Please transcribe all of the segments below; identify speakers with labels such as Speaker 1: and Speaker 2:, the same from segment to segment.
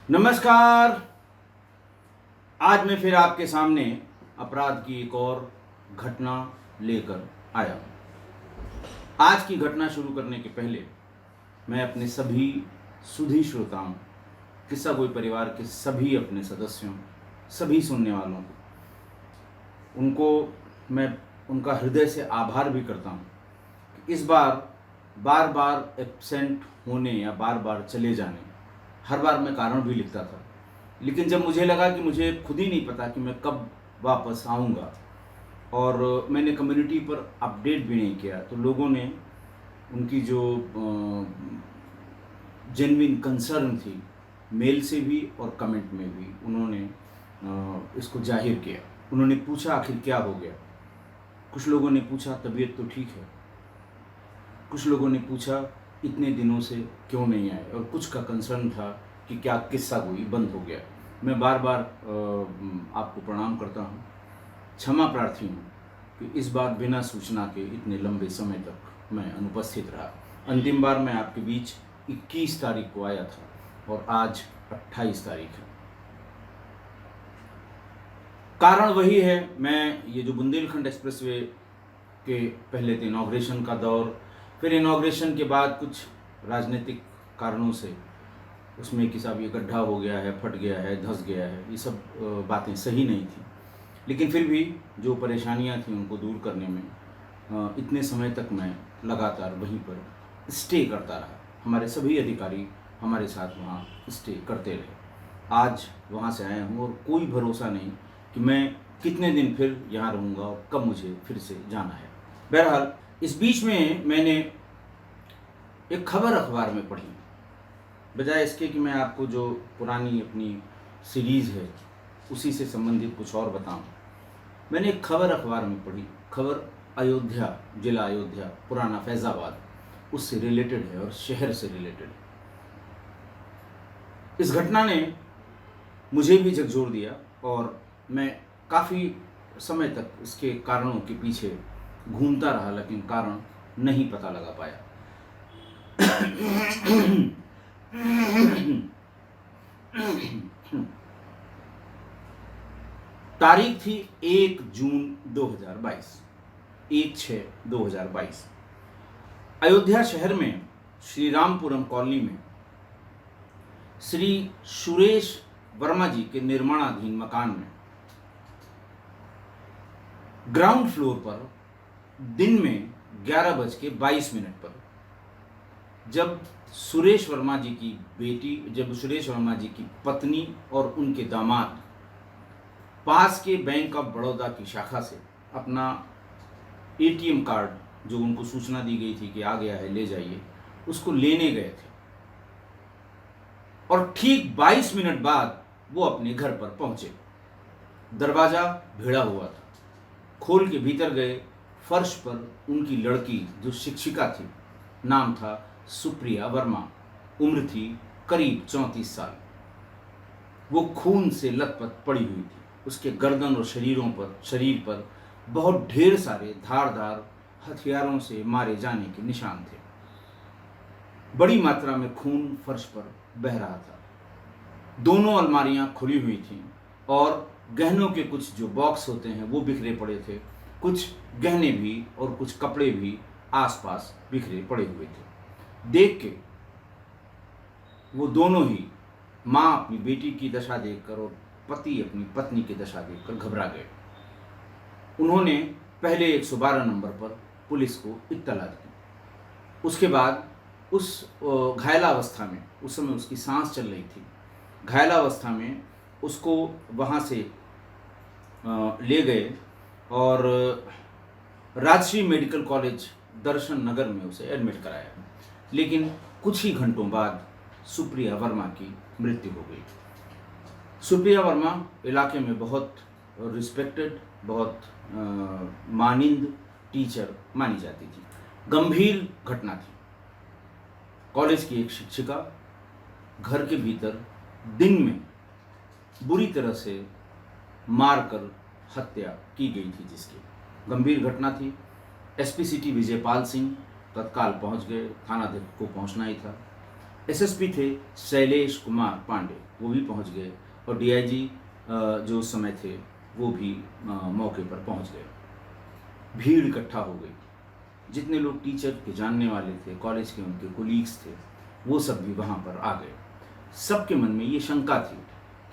Speaker 1: नमस्कार। आज मैं फिर आपके सामने अपराध की एक और घटना लेकर आया हूँ। आज की घटना शुरू करने के पहले मैं अपने सभी सुधी श्रोताओं, किस्सा कोई परिवार के सभी अपने सदस्यों, सभी सुनने वालों को, मैं उनका हृदय से आभार भी करता हूँ कि इस बार बार एब्सेंट होने या बार बार चले जाने, हर बार मैं कारण भी लिखता था, लेकिन जब मुझे लगा कि मुझे खुद ही नहीं पता कि मैं कब वापस आऊँगा और मैंने कम्युनिटी पर अपडेट भी नहीं किया, तो लोगों ने उनकी जो जेन्युइन कंसर्न थी, मेल से भी और कमेंट में भी उन्होंने इसको जाहिर किया। उन्होंने पूछा आखिर क्या हो गया। कुछ लोगों ने पूछा तबीयत तो ठीक है, कुछ लोगों ने पूछा इतने दिनों से क्यों नहीं आए, और कुछ का कंसर्न था कि क्या किस्सा कोई बंद हो गया। मैं बार बार आपको प्रणाम करता हूँ, क्षमा प्रार्थी हूँ कि इस बार बिना सूचना के इतने लंबे समय तक मैं अनुपस्थित रहा। अंतिम बार मैं आपके बीच 21 तारीख को आया था और आज 28 तारीख है। कारण वही है, मैं ये जो बुंदेलखंड एक्सप्रेसवे के पहले तो इनॉग्रेशन का दौर, फिर इनॉग्रेशन के बाद कुछ राजनीतिक कारणों से उसमें कि साहब ये गड्ढा हो गया है, फट गया है, धंस गया है, ये सब बातें सही नहीं थी। लेकिन फिर भी जो परेशानियां थी उनको दूर करने में इतने समय तक मैं लगातार वहीं पर स्टे करता रहा। हमारे सभी अधिकारी हमारे साथ वहाँ स्टे करते रहे। आज वहाँ से आया हूँ और कोई भरोसा नहीं कि मैं कितने दिन फिर यहाँ रहूँगा और कब मुझे फिर से जाना है। बहरहाल इस बीच में मैंने एक खबर अखबार में पढ़ी, बजाय इसके कि मैं आपको जो पुरानी अपनी सीरीज़ है उसी से संबंधित कुछ और बताऊं। मैंने एक खबर अखबार में पढ़ी। खबर अयोध्या, जिला अयोध्या, पुराना फैज़ाबाद, उससे रिलेटेड है और शहर से रिलेटेड है। इस घटना ने मुझे भी झकझोर दिया और मैं काफ़ी समय तक इसके कारणों के पीछे घूमता रहा, लेकिन कारण नहीं पता लगा पाया। तारीख थी 1 जून 2022, 1/6/2022। अयोध्या शहर में श्री रामपुरम कॉलोनी में श्री सुरेश वर्मा जी के निर्माणाधीन मकान में ग्राउंड फ्लोर पर दिन में 11:22 पर जब सुरेश वर्मा जी की पत्नी और उनके दामाद पास के बैंक ऑफ बड़ौदा की शाखा से अपना एटीएम कार्ड, जो उनको सूचना दी गई थी कि आ गया है ले जाइए, उसको लेने गए थे और ठीक 22 मिनट बाद वो अपने घर पर पहुंचे। दरवाजा भिड़ा हुआ था। खोल के भीतर गए। फर्श पर उनकी लड़की जो शिक्षिका थी, नाम था सुप्रिया वर्मा, उम्र थी करीब 34 साल। वो खून से लथपथ पड़ी हुई थी। उसके गर्दन और शरीर पर बहुत ढेर सारे धारदार हथियारों से मारे जाने के निशान थे। बड़ी मात्रा में खून फर्श पर बह रहा था। दोनों अलमारियां खुली हुई थीं और गहनों के कुछ जो बॉक्स होते हैं वो बिखरे पड़े थे। कुछ गहने भी और कुछ कपड़े भी आसपास बिखरे पड़े हुए थे। देख के वो दोनों ही, माँ अपनी बेटी की दशा देखकर और पति अपनी पत्नी की दशा देखकर घबरा गए। उन्होंने पहले 112 नंबर पर पुलिस को इत्तला दी। उसके बाद उस घायलावस्था में, उस समय उसकी सांस चल रही थी, घायलावस्था में उसको वहाँ से ले गए और राजश्री मेडिकल कॉलेज दर्शन नगर में उसे एडमिट कराया। लेकिन कुछ ही घंटों बाद सुप्रिया वर्मा की मृत्यु हो गई। सुप्रिया वर्मा इलाके में बहुत रिस्पेक्टेड, बहुत मानिंद टीचर मानी जाती थी। गंभीर घटना थी। कॉलेज की एक शिक्षिका घर के भीतर दिन में बुरी तरह से मारकर हत्या की गई थी, जिसकी गंभीर घटना थी। एसपी सिटी विजयपाल सिंह तत्काल पहुंच गए। थानाध्यक्ष को पहुंचना ही था। एसएसपी थे शैलेश कुमार पांडे, वो भी पहुंच गए, और डीआईजी जो उस समय थे वो भी मौके पर पहुंच गए। भीड़ इकट्ठा हो गई, जितने लोग टीचर के जानने वाले थे, कॉलेज के उनके कोलीग्स थे, वो सब भी वहाँ पर आ गए। सबके मन में ये शंका थी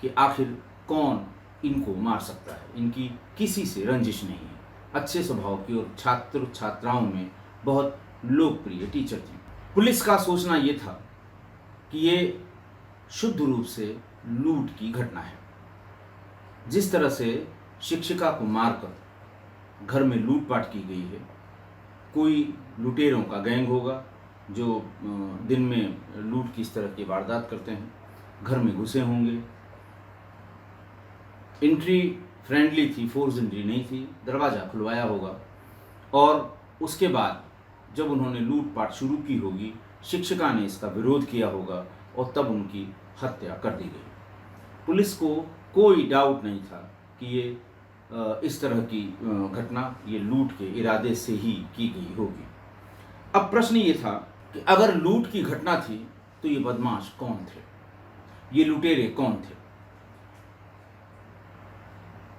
Speaker 1: कि आखिर कौन इनको मार सकता है। इनकी किसी से रंजिश नहीं है, अच्छे स्वभाव की और छात्र छात्राओं में बहुत लोकप्रिय टीचर थी। पुलिस का सोचना ये था कि ये शुद्ध रूप से लूट की घटना है। जिस तरह से शिक्षिका को मारकर घर में लूटपाट की गई है, कोई लुटेरों का गैंग होगा जो दिन में लूट की इस तरह की वारदात करते हैं, घर में घुसे होंगे। एंट्री फ्रेंडली थी, फोर्स एंट्री नहीं थी, दरवाज़ा खुलवाया होगा, और उसके बाद जब उन्होंने लूटपाट शुरू की होगी, शिक्षिका ने इसका विरोध किया होगा और तब उनकी हत्या कर दी गई। पुलिस को कोई डाउट नहीं था कि ये इस तरह की घटना ये लूट के इरादे से ही की गई होगी। अब प्रश्न ये था कि अगर लूट की घटना थी तो ये बदमाश कौन थे, ये लुटेरे कौन थे।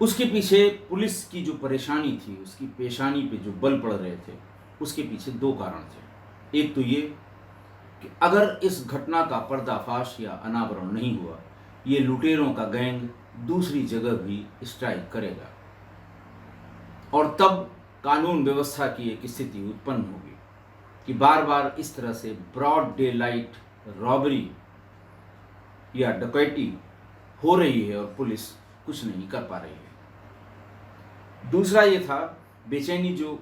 Speaker 1: उसके पीछे पुलिस की जो परेशानी थी, उसकी पेशानी पे जो बल पड़ रहे थे, उसके पीछे दो कारण थे। एक तो ये कि अगर इस घटना का पर्दाफाश या अनावरण नहीं हुआ, ये लुटेरों का गैंग दूसरी जगह भी स्ट्राइक करेगा और तब कानून व्यवस्था की एक स्थिति उत्पन्न होगी कि बार बार इस तरह से ब्रॉड डे लाइट रॉबरी या डकैती हो रही है और पुलिस कुछ नहीं कर पा रही है। दूसरा ये था बेचैनी जो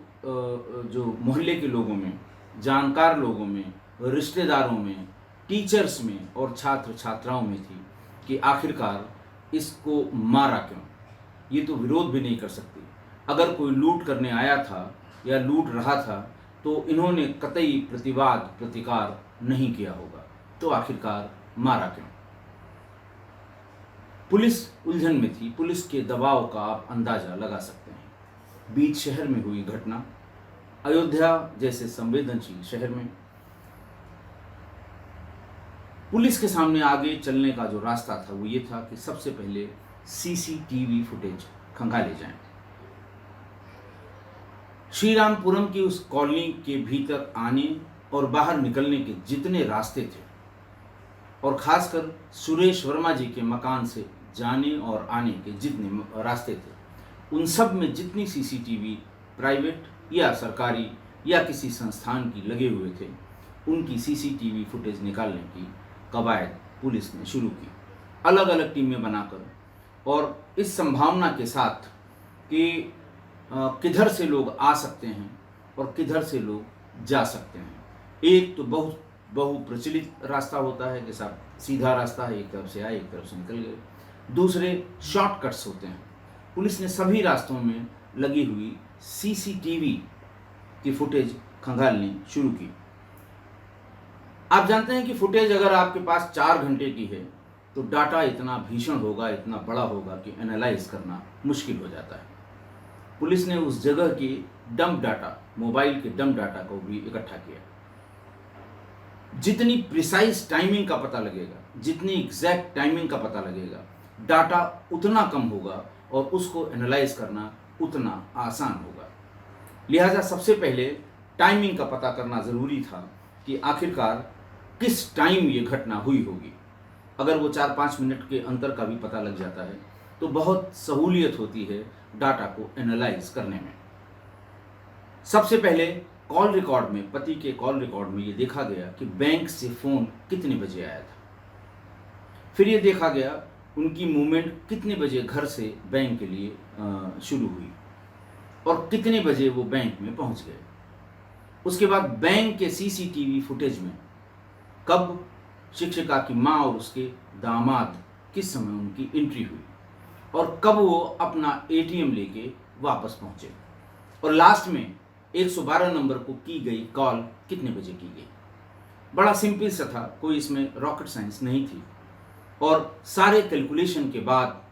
Speaker 1: मोहल्ले के लोगों में, जानकार लोगों में, रिश्तेदारों में, टीचर्स में और छात्र छात्राओं में थी कि आखिरकार इसको मारा क्यों। ये तो विरोध भी नहीं कर सकती। अगर कोई लूट करने आया था या लूट रहा था तो इन्होंने कतई प्रतिवाद प्रतिकार नहीं किया होगा, तो आखिरकार मारा क्यों। पुलिस उलझन में थी। पुलिस के दबाव का आप अंदाजा लगा सकते हैं। बीच शहर में हुई घटना, अयोध्या जैसे संवेदनशील शहर में पुलिस के सामने आगे चलने का जो रास्ता था वो ये था कि सबसे पहले सीसीटीवी फुटेज खंगाले जाएं। श्रीरामपुरम की उस कॉलोनी के भीतर आने और बाहर निकलने के जितने रास्ते थे, और खासकर सुरेश वर्मा जी के मकान से जाने और आने के जितने रास्ते थे, उन सब में जितनी सीसीटीवी प्राइवेट या सरकारी या किसी संस्थान की लगे हुए थे, उनकी सीसीटीवी फुटेज निकालने की कवायद पुलिस ने शुरू की, अलग अलग टीमें बनाकर, और इस संभावना के साथ कि किधर से लोग आ सकते हैं और किधर से लोग जा सकते हैं। एक तो बहु प्रचलित रास्ता होता है, जैसा सीधा रास्ता है, एक तरफ से आए एक तरफ से निकल गए। दूसरे शॉर्टकट्स होते हैं। पुलिस ने सभी रास्तों में लगी हुई सीसीटीवी की फुटेज खंगालनी शुरू की। आप जानते हैं कि फुटेज अगर आपके पास 4 घंटे की है तो डाटा इतना भीषण होगा, इतना बड़ा होगा कि एनालाइज करना मुश्किल हो जाता है। पुलिस ने उस जगह की डंप डाटा, मोबाइल के डंप डाटा को भी इकट्ठा किया। जितनी प्रिसाइज टाइमिंग का पता लगेगा, जितनी एग्जैक्ट टाइमिंग का पता लगेगा, डाटा उतना कम होगा और उसको एनालाइज करना उतना आसान होगा। लिहाजा सबसे पहले टाइमिंग का पता करना ज़रूरी था कि आखिरकार किस टाइम ये घटना हुई होगी। अगर वो 4-5 मिनट के अंतर का भी पता लग जाता है तो बहुत सहूलियत होती है डाटा को एनालाइज करने में। सबसे पहले कॉल रिकॉर्ड में, पति के कॉल रिकॉर्ड में ये देखा गया कि बैंक से फ़ोन कितने बजे आया था। फिर ये देखा गया उनकी मूवमेंट कितने बजे घर से बैंक के लिए शुरू हुई और कितने बजे वो बैंक में पहुंच गए। उसके बाद बैंक के सीसीटीवी फुटेज में कब शिक्षिका की माँ और उसके दामाद, किस समय उनकी एंट्री हुई और कब वो अपना एटीएम लेके वापस पहुंचे, और लास्ट में 112 नंबर को की गई कॉल कितने बजे की गई। बड़ा सिंपल सा था, कोई इसमें रॉकेट साइंस नहीं थी, और सारे कैलकुलेशन के बाद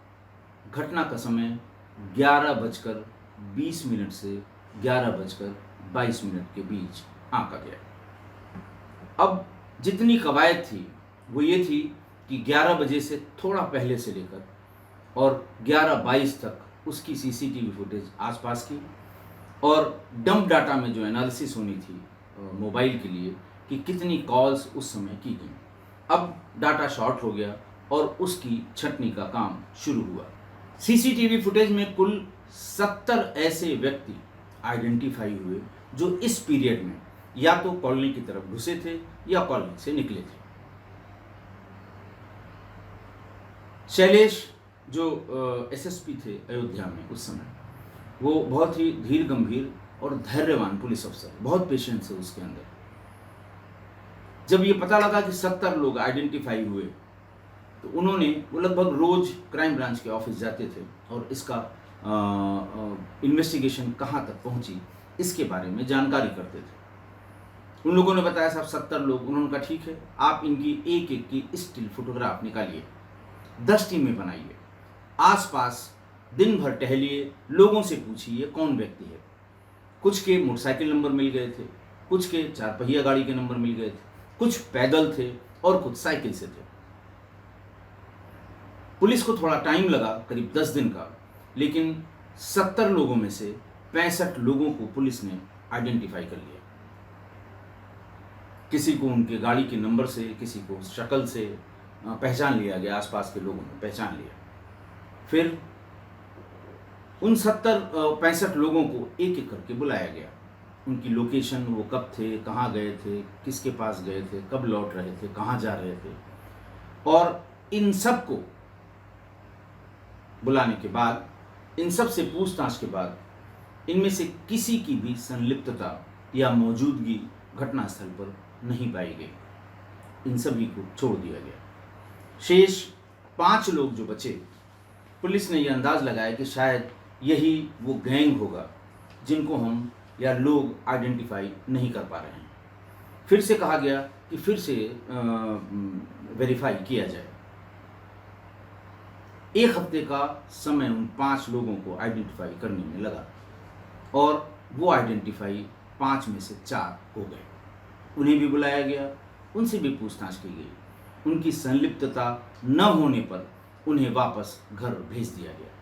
Speaker 1: घटना का समय 11:20 से 11:22 के बीच आंका गया। अब जितनी कवायद थी वो ये थी कि 11 बजे से थोड़ा पहले से लेकर और 11:22 तक उसकी सीसीटीवी फुटेज आसपास की, और डंप डाटा में जो एनालिसिस होनी थी मोबाइल के लिए कि कितनी कॉल्स उस समय की गई। अब डाटा शॉर्ट हो गया और उसकी छंटनी का काम शुरू हुआ। सीसीटीवी फुटेज में कुल 70 ऐसे व्यक्ति आइडेंटिफाई हुए जो इस पीरियड में या तो कॉलोनी की तरफ घुसे थे या कॉलोनी से निकले थे। शैलेश जो एसएसपी थे अयोध्या में उस समय, वो बहुत ही धीर गंभीर और धैर्यवान पुलिस अफसर, बहुत पेशेंस है उसके अंदर। जब ये पता लगा कि 70 लोग आइडेंटिफाई हुए तो वो लगभग रोज क्राइम ब्रांच के ऑफिस जाते थे और इसका इन्वेस्टिगेशन कहाँ तक पहुंची इसके बारे में जानकारी करते थे। उन लोगों ने बताया साहब 70 लोग, उन्होंने कहा ठीक है, आप इनकी एक एक की स्टिल फोटोग्राफ निकालिए, 10 टीमें बनाइए, आसपास दिन भर टहलिए, लोगों से पूछिए कौन व्यक्ति है। कुछ के मोटरसाइकिल नंबर मिल गए थे, कुछ के 4 पहिया गाड़ी के नंबर मिल गए थे, कुछ पैदल थे और कुछ साइकिल से थे। पुलिस को थोड़ा टाइम लगा, करीब 10 दिन का, लेकिन 70 लोगों में से 65 लोगों को पुलिस ने आइडेंटिफाई कर लिया। किसी को उनके गाड़ी के नंबर से, किसी को शक्ल से पहचान लिया गया, आसपास के लोगों ने पहचान लिया। फिर उन 65 लोगों को एक एक करके बुलाया गया, उनकी लोकेशन, वो कब थे, कहाँ गए थे, किसके पास गए थे, कब लौट रहे थे, कहाँ जा रहे थे, और इन सब को बुलाने के बाद, इन सब से पूछताछ के बाद, इनमें से किसी की भी संलिप्तता या मौजूदगी घटनास्थल पर नहीं पाई गई। इन सभी को छोड़ दिया गया। शेष 5 लोग जो बचे, पुलिस ने यह अंदाज लगाया कि शायद यही वो गैंग होगा जिनको हम या लोग आइडेंटिफाई नहीं कर पा रहे हैं। फिर से कहा गया कि फिर से वेरीफाई किया जाए। 1 हफ्ते का समय उन 5 लोगों को आइडेंटिफाई करने में लगा और वो आइडेंटिफाई 5 में से 4 हो गए। उन्हें भी बुलाया गया, उनसे भी पूछताछ की गई। उनकी संलिप्तता न होने पर उन्हें वापस घर भेज दिया गया।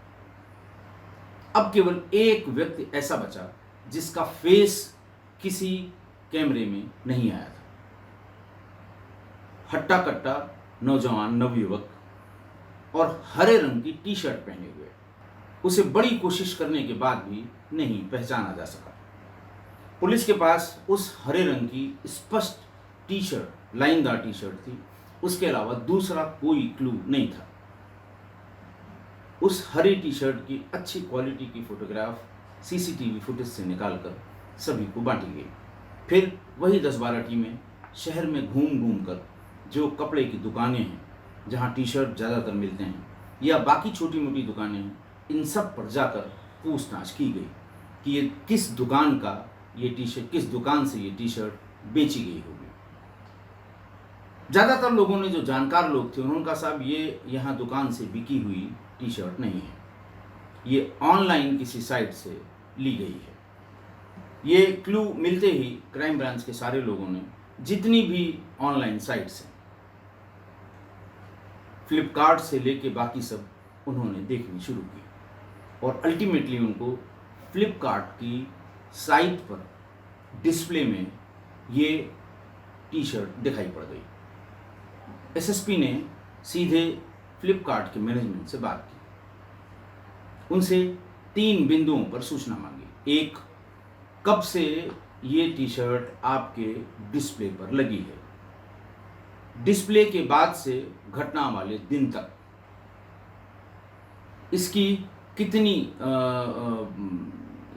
Speaker 1: अब केवल एक व्यक्ति ऐसा बचा जिसका फेस किसी कैमरे में नहीं आया था। हट्टा कट्टा नौजवान नवयुवक और हरे रंग की टी शर्ट पहने हुए, उसे बड़ी कोशिश करने के बाद भी नहीं पहचाना जा सका। पुलिस के पास उस हरे रंग की स्पष्ट टी शर्ट, लाइनदार टी शर्ट थी, उसके अलावा दूसरा कोई क्लू नहीं था। उस हरी टी शर्ट की अच्छी क्वालिटी की फोटोग्राफ सीसीटीवी फुटेज से निकालकर सभी को बांटी गई। फिर वही 10-12 टीमें शहर में घूम घूम कर जो कपड़े की दुकानें हैं, जहां टी शर्ट ज़्यादातर मिलते हैं, या बाकी छोटी मोटी दुकानें हैं, इन सब पर जाकर पूछताछ की गई कि ये किस दुकान का ये टी शर्ट, किस दुकान से ये टी शर्ट बेची गई होगी। ज़्यादातर लोगों ने, जो जानकार लोग थे, उन्होंने कहा साहब ये यहाँ दुकान से बिकी हुई टी शर्ट नहीं है, ये ऑनलाइन किसी साइट से ली गई है। ये क्लू मिलते ही क्राइम ब्रांच के सारे लोगों ने जितनी भी ऑनलाइन साइट्स हैं, फ्लिपकार्ट से लेके बाकी सब, उन्होंने देखनी शुरू की और अल्टीमेटली उनको फ्लिपकार्ट की साइट पर डिस्प्ले में ये टी शर्ट दिखाई पड़ गई। एसएसपी ने सीधे फ्लिपकार्ट के मैनेजमेंट से बात की, उनसे 3 बिंदुओं पर सूचना मांगी। एक, कब से ये टी शर्ट आपके डिस्प्ले पर लगी है, डिस्प्ले के बाद से घटना वाले दिन तक, इसकी कितनी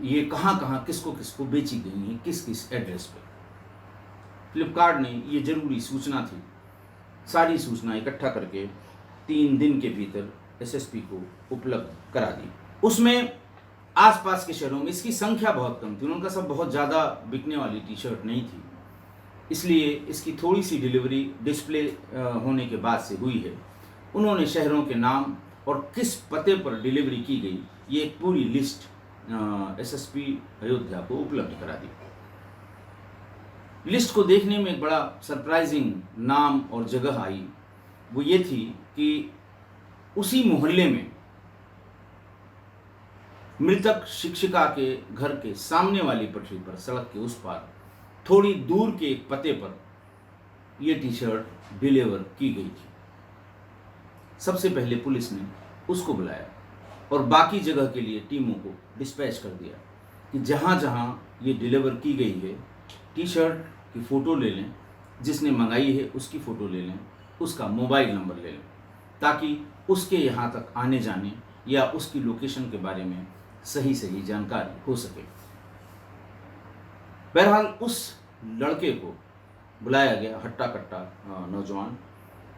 Speaker 1: ये कहाँ किसको किसको बेची गई है, किस किस एड्रेस पे। फ्लिपकार्ट ने ये जरूरी सूचना थी, सारी सूचना इकट्ठा करके 3 दिन के भीतर एसएसपी को उपलब्ध करा दी। उसमें आसपास के शहरों में इसकी संख्या बहुत कम थी, उनका सब बहुत ज़्यादा बिकने वाली टी शर्ट नहीं थी, इसलिए इसकी थोड़ी सी डिलीवरी डिस्प्ले होने के बाद से हुई है। उन्होंने शहरों के नाम और किस पते पर डिलीवरी की गई, ये एक पूरी लिस्ट एसएसपी अयोध्या को उपलब्ध करा दी। लिस्ट को देखने में एक बड़ा सरप्राइजिंग नाम और जगह आई। वो ये थी कि उसी मोहल्ले में मृतक शिक्षिका के घर के सामने वाली पटरी पर, सड़क के उस पार थोड़ी दूर के एक पते पर यह टी शर्ट डिलीवर की गई थी। सबसे पहले पुलिस ने उसको बुलाया और बाकी जगह के लिए टीमों को डिस्पैच कर दिया कि जहाँ जहाँ ये डिलीवर की गई है टी शर्ट की फ़ोटो ले लें, जिसने मंगाई है उसकी फ़ोटो ले लें, उसका मोबाइल नंबर ले लें, ताकि उसके यहाँ तक आने जाने या उसकी लोकेशन के बारे में सही जानकारी हो सके। बहरहाल उस लड़के को बुलाया गया, हट्टा कट्टा नौजवान,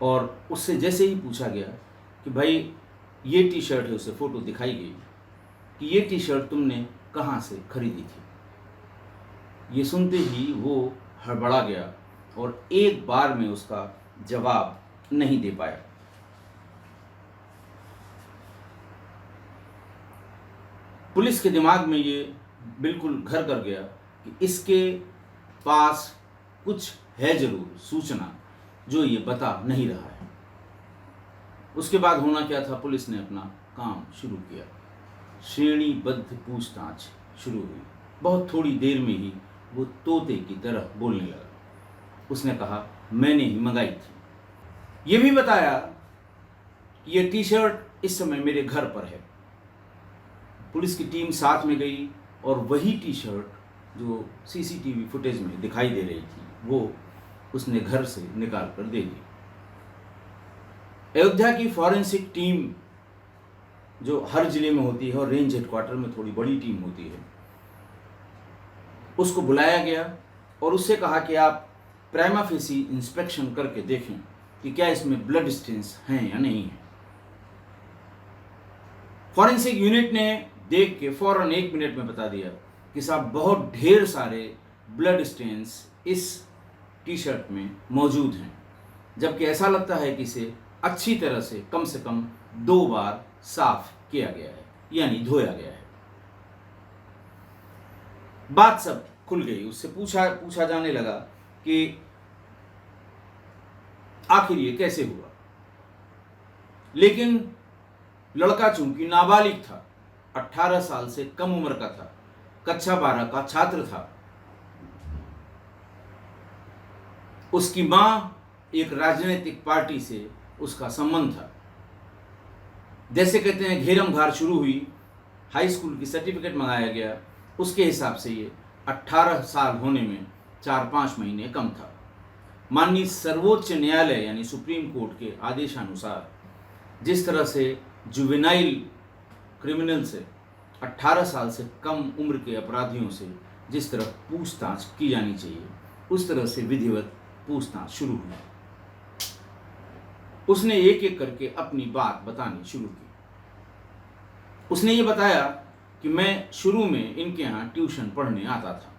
Speaker 1: और उससे जैसे ही पूछा गया कि भाई ये टी शर्ट है, उसे फ़ोटो दिखाई गई कि ये टी शर्ट तुमने कहाँ से खरीदी थी। ये सुनते ही वो हड़बड़ा गया और एक बार में उसका जवाब नहीं दे पाया। पुलिस के दिमाग में ये बिल्कुल घर कर गया कि इसके पास कुछ है जरूर सूचना जो ये बता नहीं रहा है। उसके बाद होना क्या था, पुलिस ने अपना काम शुरू किया। श्रेणीबद्ध पूछताछ शुरू हुई। बहुत थोड़ी देर में ही वो तोते की तरह बोलने लगा। उसने कहा मैंने ही मंगाई थी। ये भी बताया ये टी शर्ट इस समय मेरे घर पर है। पुलिस की टीम साथ में गई और वही टी शर्ट जो सीसीटीवी फुटेज में दिखाई दे रही थी वो उसने घर से निकाल कर दे दी। अयोध्या की फॉरेंसिक टीम जो हर जिले में होती है और रेंज हेडक्वार्टर में थोड़ी बड़ी टीम होती है, उसको बुलाया गया और उससे कहा कि आप प्राइमा फेसी इंस्पेक्शन करके देखें कि क्या इसमें ब्लड स्टेन्स हैं या नहीं है। फॉरेंसिक यूनिट ने देख के फौरन 1 मिनट में बता दिया कि साहब बहुत ढेर सारे ब्लड स्टेन्स इस टी शर्ट में मौजूद हैं, जबकि ऐसा लगता है कि इसे अच्छी तरह से कम 2 बार साफ किया गया है, यानी धोया गया है। बात सब खुल गई। उससे पूछा जाने लगा कि आखिर ये कैसे हुआ। लेकिन लड़का चूंकि नाबालिग था, 18 साल से कम उम्र का था, कक्षा 12 का छात्र था, उसकी मां एक राजनीतिक पार्टी से उसका संबंध था। जैसे कहते हैं घेरम घार शुरू हुई, हाई स्कूल की सर्टिफिकेट मंगाया गया, उसके हिसाब से ये 18 साल होने में 4-5 महीने कम था। माननीय सर्वोच्च न्यायालय यानी सुप्रीम कोर्ट के आदेशानुसार जिस तरह से जुवेनाइल क्रिमिनल से 18 साल से कम उम्र के अपराधियों से जिस तरह पूछताछ की जानी चाहिए, उस तरह से विधिवत पूछताछ शुरू हुई। उसने एक एक करके अपनी बात बतानी शुरू की। उसने ये बताया कि मैं शुरू में इनके यहाँ ट्यूशन पढ़ने आता था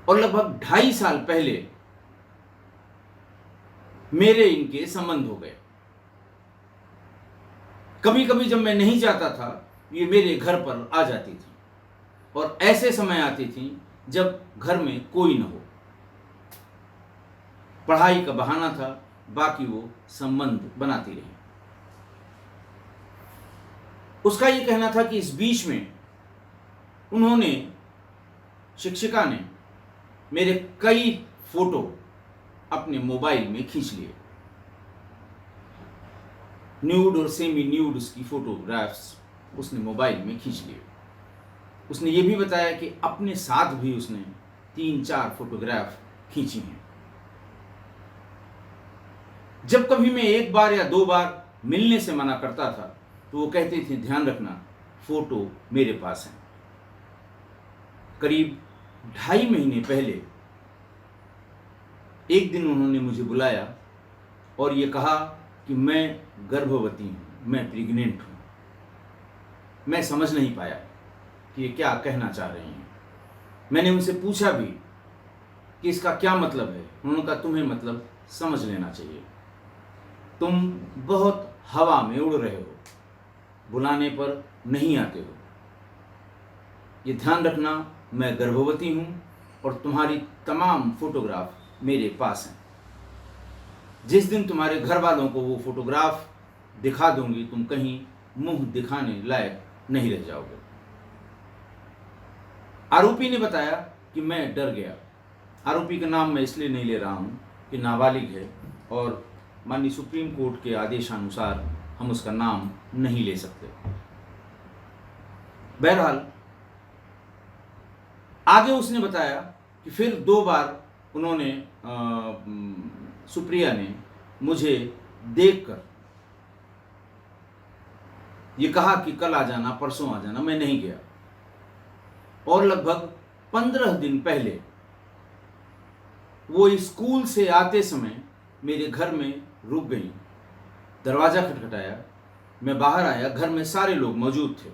Speaker 1: और लगभग 2.5 साल पहले मेरे इनके संबंध हो गए। कभी कभी जब मैं नहीं जाता था ये मेरे घर पर आ जाती थी और ऐसे समय आती थी जब घर में कोई न हो। पढ़ाई का बहाना था, बाकी वो संबंध बनाती रही। उसका ये कहना था कि इस बीच में उन्होंने, शिक्षिका ने, मेरे कई फोटो अपने मोबाइल में खींच लिए। न्यूड और सेमी न्यूड उसकी फोटोग्राफ्स उसने मोबाइल में खींच लिए। उसने ये भी बताया कि अपने साथ भी उसने 3-4 फोटोग्राफ खींची हैं। जब कभी मैं 1 बार या 2 बार मिलने से मना करता था तो वो कहते थे ध्यान रखना फोटो मेरे पास है। करीब 2.5 महीने पहले एक दिन उन्होंने मुझे बुलाया और ये कहा कि मैं गर्भवती हूँ, मैं प्रेग्नेंट हूँ। मैं समझ नहीं पाया कि ये क्या कहना चाह रही हैं। मैंने उनसे पूछा भी कि इसका क्या मतलब है। उन्होंने कहा तुम्हें मतलब समझ लेना चाहिए, तुम बहुत हवा में उड़ रहे हो, बुलाने पर नहीं आते हो। ये ध्यान रखना मैं गर्भवती हूँ और तुम्हारी तमाम फोटोग्राफ मेरे पास हैं। जिस दिन तुम्हारे घर वालों को वो फोटोग्राफ दिखा दूंगी, तुम कहीं मुंह दिखाने लायक नहीं रह जाओगे। आरोपी ने बताया कि मैं डर गया। आरोपी का नाम मैं इसलिए नहीं ले रहा हूं कि नाबालिग है और माननीय सुप्रीम कोर्ट के आदेशानुसार हम उसका नाम नहीं ले सकते। बहरहाल आगे उसने बताया कि फिर 2 बार उन्होंने सुप्रिया ने मुझे देखकर ये कहा कि कल आ जाना, परसों आ जाना। मैं नहीं गया और लगभग 15 दिन पहले वो स्कूल से आते समय मेरे घर में रुक गई। दरवाजा खटखटाया, मैं बाहर आया, घर में सारे लोग मौजूद थे।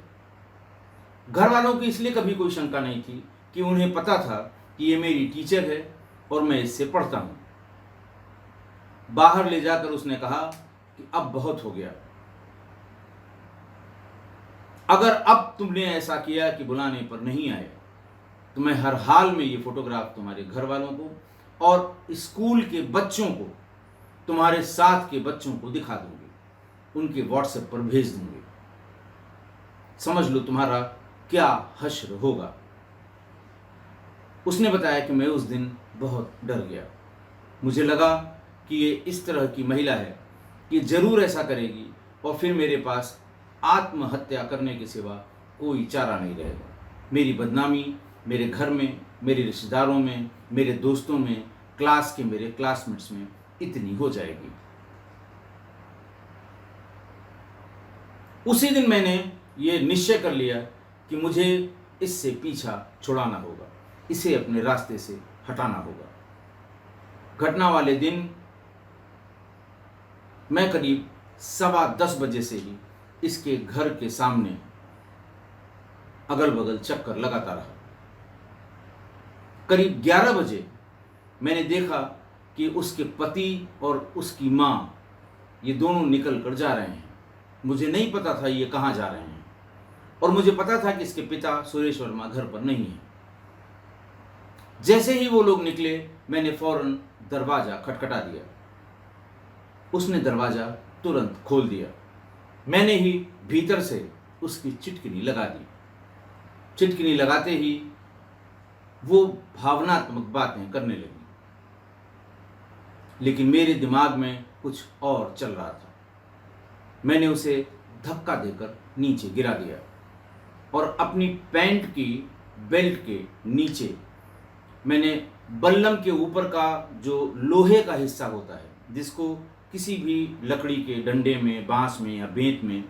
Speaker 1: घर वालों की इसलिए कभी कोई शंका नहीं थी कि उन्हें पता था कि ये मेरी टीचर है और मैं इससे पढ़ता हूं। बाहर ले जाकर उसने कहा कि अब बहुत हो गया, अगर अब तुमने ऐसा किया कि बुलाने पर नहीं आए तो मैं हर हाल में ये फोटोग्राफ तुम्हारे घर वालों को और स्कूल के बच्चों को, तुम्हारे साथ के बच्चों को दिखा दूंगी, उनके व्हाट्सएप पर भेज दूंगी। समझ लो तुम्हारा क्या हश्र होगा। उसने बताया कि मैं उस दिन बहुत डर गया। मुझे लगा कि ये इस तरह की महिला है कि जरूर ऐसा करेगी और फिर मेरे पास आत्महत्या करने के सिवा कोई चारा नहीं रहेगा। मेरी बदनामी मेरे घर में, मेरे रिश्तेदारों में, मेरे दोस्तों में, क्लास के मेरे क्लासमेट्स में इतनी हो जाएगी। उसी दिन मैंने ये निश्चय कर लिया कि मुझे इससे पीछा छुड़ाना होगा, इसे अपने रास्ते से हटाना होगा। घटना वाले दिन मैं करीब 10:15 बजे से ही इसके घर के सामने अगल बगल चक्कर लगाता रहा। करीब 11 बजे मैंने देखा कि उसके पति और उसकी माँ ये दोनों निकल कर जा रहे हैं। मुझे नहीं पता था ये कहाँ जा रहे हैं और मुझे पता था कि इसके पिता सुरेश वर्मा घर पर नहीं है। जैसे ही वो लोग निकले मैंने फौरन दरवाजा खटखटा दिया। उसने दरवाजा तुरंत खोल दिया। मैंने ही भीतर से उसकी चिटकिनी लगा दी। चिटकिनी लगाते ही वो भावनात्मक बातें करने लगी, लेकिन मेरे दिमाग में कुछ और चल रहा था। मैंने उसे धक्का देकर नीचे गिरा दिया और अपनी पैंट की बेल्ट के नीचे मैंने बल्लम के ऊपर का जो लोहे का हिस्सा होता है, जिसको किसी भी लकड़ी के डंडे में, बांस में या बेंत में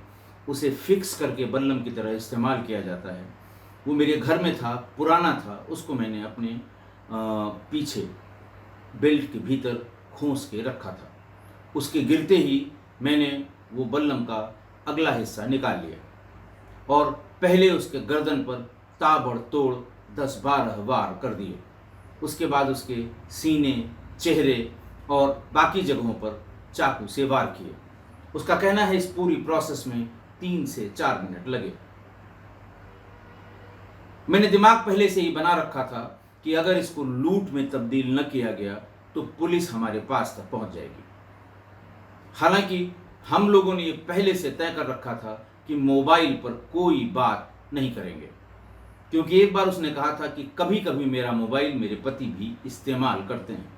Speaker 1: उसे फिक्स करके बल्लम की तरह इस्तेमाल किया जाता है, वो मेरे घर में था, पुराना था। उसको मैंने अपने पीछे बेल्ट के भीतर खोस के रखा था। उसके गिरते ही मैंने वो बल्लम का अगला हिस्सा निकाल लिया और पहले उसके गर्दन पर ताबड़तोड़ 10-12 वार कर दिए। उसके बाद उसके सीने, चेहरे और बाकी जगहों पर चाकू से वार किए। उसका कहना है इस पूरी प्रोसेस में 3 से 4 मिनट लगे। मैंने दिमाग पहले से ही बना रखा था कि अगर इसको लूट में तब्दील न किया गया तो पुलिस हमारे पास तक पहुंच जाएगी। हालांकि हम लोगों ने ये पहले से तय कर रखा था कि मोबाइल पर कोई बात नहीं करेंगे, क्योंकि एक बार उसने कहा था कि कभी कभी मेरा मोबाइल मेरे पति भी इस्तेमाल करते हैं,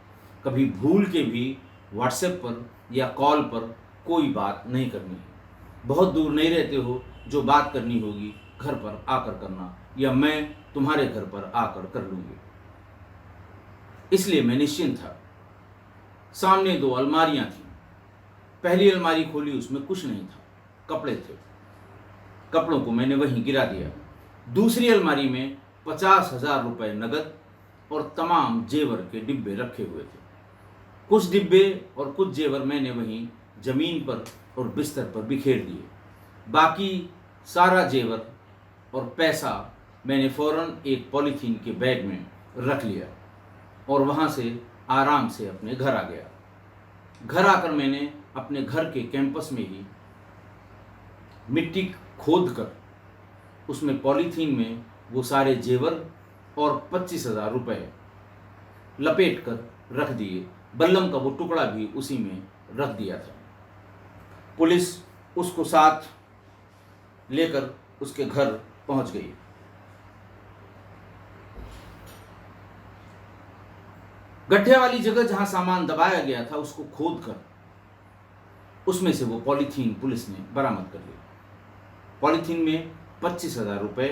Speaker 1: कभी भूल के भी व्हाट्सएप पर या कॉल पर कोई बात नहीं करनी है। बहुत दूर नहीं रहते हो, जो बात करनी होगी घर पर आकर करना या मैं तुम्हारे घर पर आकर कर लूँगी। इसलिए मैं निश्चिंत था। सामने 2 अलमारियां थीं। पहली अलमारी खोली, उसमें कुछ नहीं था, कपड़े थे। कपड़ों को मैंने वहीं गिरा दिया। दूसरी अलमारी में 50,000 रुपये नगद और तमाम जेवर के डिब्बे रखे हुए थे। कुछ डिब्बे और कुछ जेवर मैंने वहीं जमीन पर और बिस्तर पर बिखेर दिए। बाकी सारा जेवर और पैसा मैंने फौरन एक पॉलीथीन के बैग में रख लिया और वहाँ से आराम से अपने घर आ गया। घर आकर मैंने अपने घर के कैंपस में ही मिट्टी खोद कर उसमें पॉलीथीन में वो सारे जेवर और 25,000 रुपये लपेट कर रख दिए। बल्लम का वो टुकड़ा भी उसी में रख दिया था। पुलिस उसको साथ लेकर उसके घर पहुंच गई। गड्ढे वाली जगह जहां सामान दबाया गया था उसको खोद कर उसमें से वो पॉलीथीन पुलिस ने बरामद कर लिया। पॉलीथीन में 25,000 रुपए,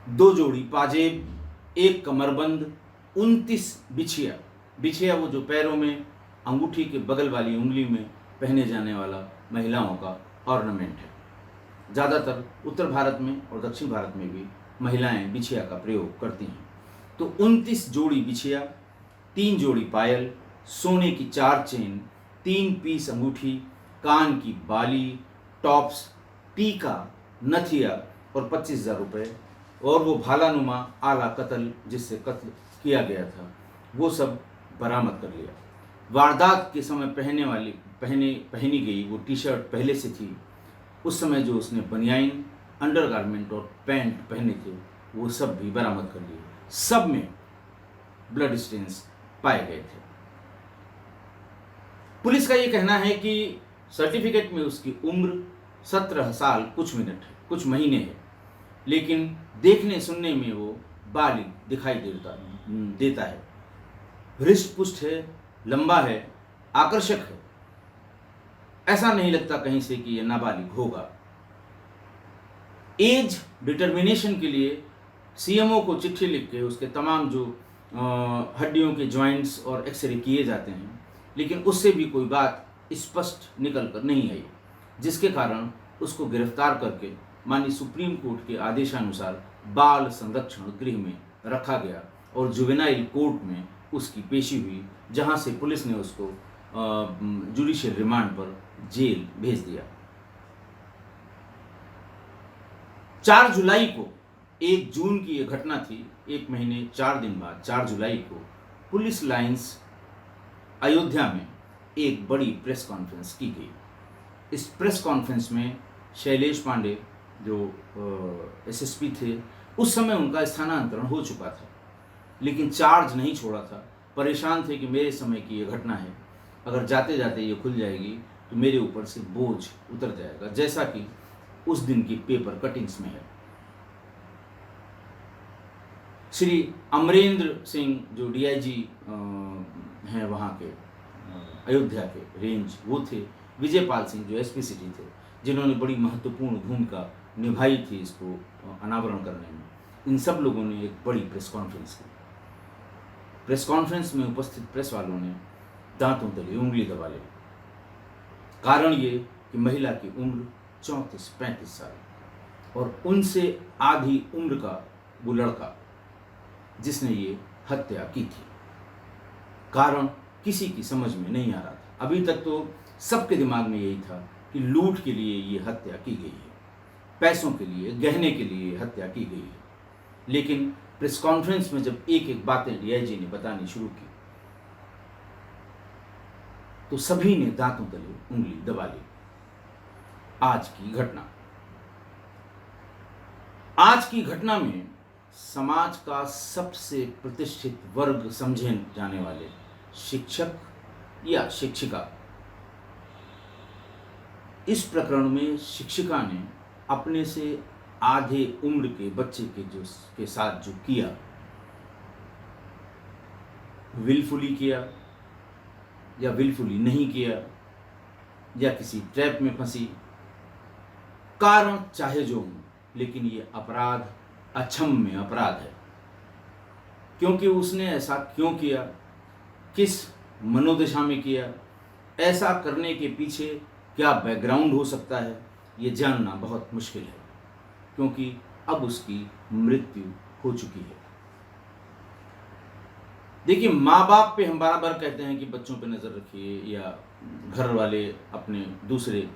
Speaker 1: 2 जोड़ी पाजेब, 1 कमरबंद, 29 बिछिया। बिछिया वो जो पैरों में अंगूठी के बगल वाली उंगली में पहने जाने वाला महिलाओं का ऑर्नामेंट है। ज़्यादातर उत्तर भारत में और दक्षिण भारत में भी महिलाएं बिछिया का प्रयोग करती हैं। तो 29 जोड़ी बिछिया, 3 जोड़ी पायल, सोने की 4 चेन, 3 पीस अंगूठी, कान की बाली, टॉप्स, टीका, नथिया और 25,000 रुपये और वो भालानुमा आला कत्ल जिससे कत्ल किया गया था वो सब बरामद कर लिया। वारदात के समय पहनी गई वो टी शर्ट पहले से थी। उस समय जो उसने बनियाइन, अंडरगारमेंट और पैंट पहने थे वो सब भी बरामद कर लिए। सब में ब्लड स्टेन्स पाए गए थे। पुलिस का ये कहना है कि सर्टिफिकेट में उसकी उम्र 17 साल कुछ मिनट है, कुछ महीने है, लेकिन देखने सुनने में वो बालिग दिखाई देता है। हृष्ट पुष्ट है, लंबा है, आकर्षक है। ऐसा नहीं लगता कहीं से कि यह नाबालिग होगा। एज डिटर्मिनेशन के लिए सीएमओ को चिट्ठी लिख के उसके तमाम जो हड्डियों के जॉइंट्स और एक्सरे किए जाते हैं, लेकिन उससे भी कोई बात स्पष्ट निकल कर नहीं आई, जिसके कारण उसको गिरफ्तार करके माननीय सुप्रीम कोर्ट के आदेशानुसार बाल संरक्षण गृह में रखा गया और जुवेनाइल कोर्ट में उसकी पेशी हुई, जहां से पुलिस ने उसको जुडिशियल रिमांड पर जेल भेज दिया। 4 जुलाई को, 1 जून की यह घटना थी, 1 महीने 4 दिन बाद 4 जुलाई को पुलिस लाइंस अयोध्या में एक बड़ी प्रेस कॉन्फ्रेंस की गई। इस प्रेस कॉन्फ्रेंस में शैलेश पांडे जो एसएसपी थे, उस समय उनका स्थानांतरण हो चुका था, लेकिन चार्ज नहीं छोड़ा था। परेशान थे कि मेरे समय की ये घटना है, अगर जाते जाते ये खुल जाएगी तो मेरे ऊपर से बोझ उतर जाएगा, जैसा कि उस दिन की पेपर कटिंग्स में है। श्री अमरेंद्र सिंह जो डीआईजी हैं वहाँ के अयोध्या के रेंज, वो थे। विजयपाल सिंह जो एसपी सिटी थे, जिन्होंने बड़ी महत्वपूर्ण भूमिका निभाई थी इसको अनावरण करने में। इन सब लोगों ने एक बड़ी प्रेस कॉन्फ्रेंस की। प्रेस कॉन्फ्रेंस में उपस्थित प्रेस वालों ने दांतों तले उंगली दबा ली। कारण ये कि महिला की उम्र 34-35 साल और उनसे आधी उम्र का वो लड़का जिसने ये हत्या की थी। कारण किसी की समझ में नहीं आ रहा था। अभी तक तो सबके दिमाग में यही था कि लूट के लिए ये हत्या की गई है, पैसों के लिए, गहने के लिए हत्या की गई है। लेकिन प्रेस कॉन्फ्रेंस में जब एक एक बातें डीआईजी ने बतानी शुरू की तो सभी ने दांतों तले उंगली दबा ली। आज की घटना में समाज का सबसे प्रतिष्ठित वर्ग समझे जाने वाले शिक्षक या शिक्षिका, इस प्रकरण में शिक्षिका ने अपने से आधे उम्र के बच्चे के साथ जो किया, विलफुली किया या विलफुली नहीं किया या किसी ट्रैप में फंसी, कारण चाहे जो हो, लेकिन ये अपराध अक्षम्य अपराध है। क्योंकि उसने ऐसा क्यों किया, किस मनोदशा में किया, ऐसा करने के पीछे क्या बैकग्राउंड हो सकता है, ये जानना बहुत मुश्किल है, क्योंकि अब उसकी मृत्यु हो चुकी है। देखिए, माँ बाप पे हम बार बार कहते हैं कि बच्चों पे नज़र रखिए, या घर वाले अपने दूसरे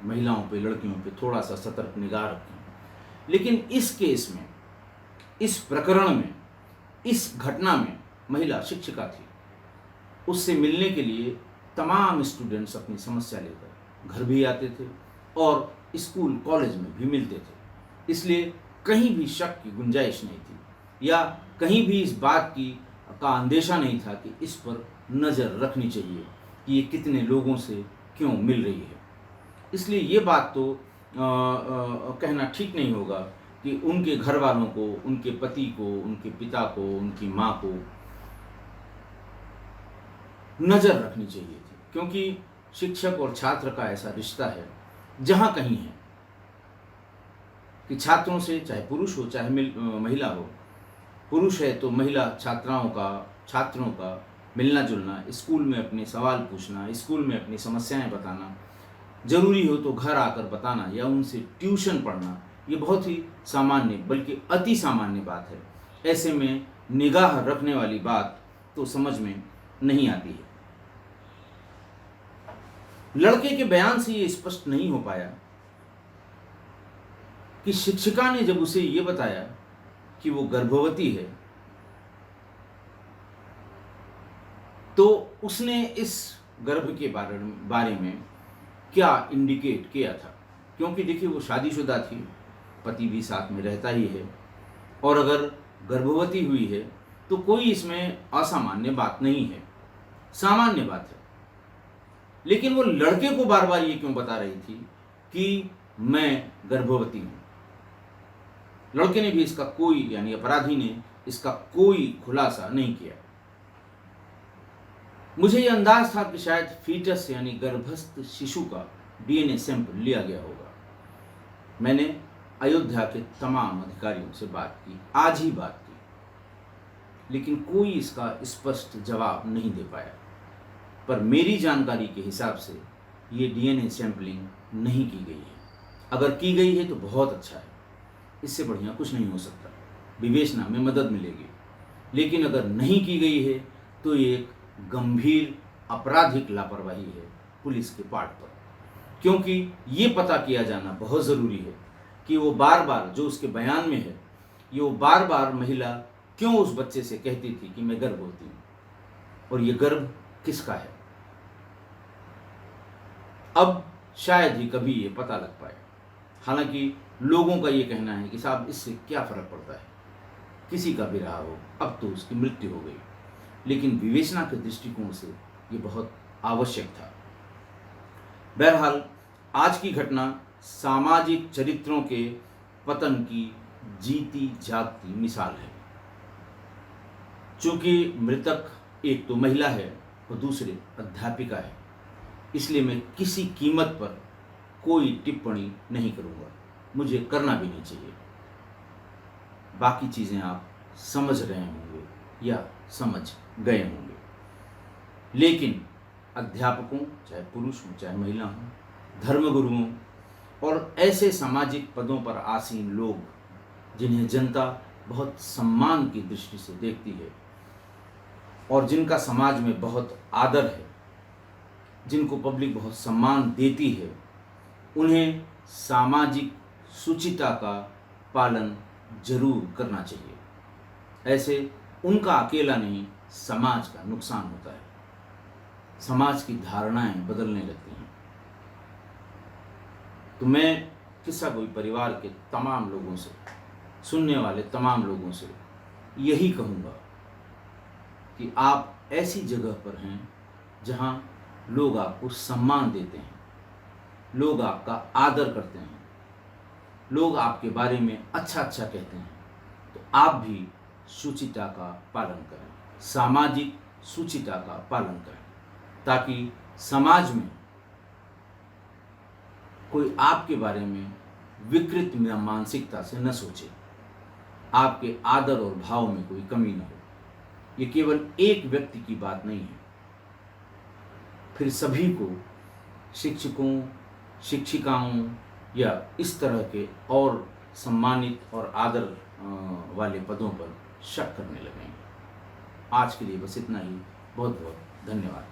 Speaker 1: महिलाओं पे, लड़कियों पे थोड़ा सा सतर्क निगाह रखें। लेकिन इस केस में, इस प्रकरण में, इस घटना में महिला शिक्षिका थी। उससे मिलने के लिए तमाम स्टूडेंट्स अपनी समस्या लेकर घर भी आते थे और स्कूल कॉलेज में भी मिलते थे, इसलिए कहीं भी शक की गुंजाइश नहीं थी। या कहीं भी इस बात की का अंदेशा नहीं था कि इस पर नज़र रखनी चाहिए कि ये कितने लोगों से क्यों मिल रही है। इसलिए ये बात तो कहना ठीक नहीं होगा कि उनके घर वालों को, उनके पति को, उनके पिता को, उनकी माँ को नज़र रखनी चाहिए थी, क्योंकि शिक्षक और छात्र का ऐसा रिश्ता है जहाँ कहीं है कि छात्रों से, चाहे पुरुष हो चाहे महिला हो, पुरुष है तो महिला छात्राओं का, छात्रों का मिलना जुलना, स्कूल में अपने सवाल पूछना, स्कूल में अपनी समस्याएं बताना, ज़रूरी हो तो घर आकर बताना या उनसे ट्यूशन पढ़ना, ये बहुत ही सामान्य बल्कि अति सामान्य बात है। ऐसे में निगाह रखने वाली बात तो समझ में नहीं आती है। लड़के के बयान से ये स्पष्ट नहीं हो पाया कि शिक्षिका ने जब उसे ये बताया कि वो गर्भवती है तो उसने इस गर्भ के बारे में क्या इंडिकेट किया था, क्योंकि देखिए वो शादीशुदा थी, पति भी साथ में रहता ही है, और अगर गर्भवती हुई है तो कोई इसमें असामान्य बात नहीं है, सामान्य बात है। लेकिन वो लड़के को बार बार ये क्यों बता रही थी कि मैं गर्भवती हूं? लड़के ने भी इसका कोई, यानी अपराधी ने इसका कोई खुलासा नहीं किया। मुझे ये अंदाज था कि शायद फीटस यानी गर्भस्थ शिशु का डीएनए सैंपल लिया गया होगा। मैंने अयोध्या के तमाम अधिकारियों से बात की, आज ही बात की, लेकिन कोई इसका स्पष्ट जवाब नहीं दे पाया। पर मेरी जानकारी के हिसाब से ये डीएनए सैंपलिंग नहीं की गई है। अगर की गई है तो बहुत अच्छा है, इससे बढ़िया कुछ नहीं हो सकता, विवेचना में मदद मिलेगी। लेकिन अगर नहीं की गई है तो ये एक गंभीर आपराधिक लापरवाही है पुलिस के पार्ट पर, क्योंकि ये पता किया जाना बहुत ज़रूरी है कि वो बार बार, जो उसके बयान में है, ये वो बार बार महिला क्यों उस बच्चे से कहती थी कि मैं गर्भवती हूँ, और ये गर्भ किसका है। अब शायद ही कभी ये पता लग पाए। हालांकि लोगों का ये कहना है कि साहब इससे क्या फ़र्क पड़ता है, किसी का भी रहा हो, अब तो उसकी मृत्यु हो गई। लेकिन विवेचना के दृष्टिकोण से ये बहुत आवश्यक था। बहरहाल आज की घटना सामाजिक चरित्रों के पतन की जीती जागती मिसाल है। चूंकि मृतक एक तो महिला है और दूसरे अध्यापिका है, इसलिए मैं किसी कीमत पर कोई टिप्पणी नहीं करूंगा, मुझे करना भी नहीं चाहिए। बाकी चीज़ें आप समझ रहे होंगे या समझ गए होंगे। लेकिन अध्यापकों, चाहे पुरुष हों चाहे महिला हों, धर्मगुरुओं और ऐसे सामाजिक पदों पर आसीन लोग जिन्हें जनता बहुत सम्मान की दृष्टि से देखती है और जिनका समाज में बहुत आदर है, जिनको पब्लिक बहुत सम्मान देती है, उन्हें सामाजिक शुचिता का पालन जरूर करना चाहिए। ऐसे उनका अकेला नहीं, समाज का नुकसान होता है, समाज की धारणाएं बदलने लगती हैं। तो मैं किस्सा कोई परिवार के तमाम लोगों से, सुनने वाले तमाम लोगों से यही कहूँगा कि आप ऐसी जगह पर हैं जहाँ लोग आपको सम्मान देते हैं, लोग आपका आदर करते हैं, लोग आपके बारे में अच्छा अच्छा कहते हैं, तो आप भी शुचिता का पालन करें, सामाजिक शुचिता का पालन करें, ताकि समाज में कोई आपके बारे में विकृत मानसिकता से न सोचे, आपके आदर और भाव में कोई कमी न हो। ये केवल एक व्यक्ति की बात नहीं है, फिर सभी को, शिक्षकों, शिक्षिकाओं या इस तरह के और सम्मानित और आदर वाले पदों पर शक करने लगेंगे। आज के लिए बस इतना ही। बहुत बहुत धन्यवाद।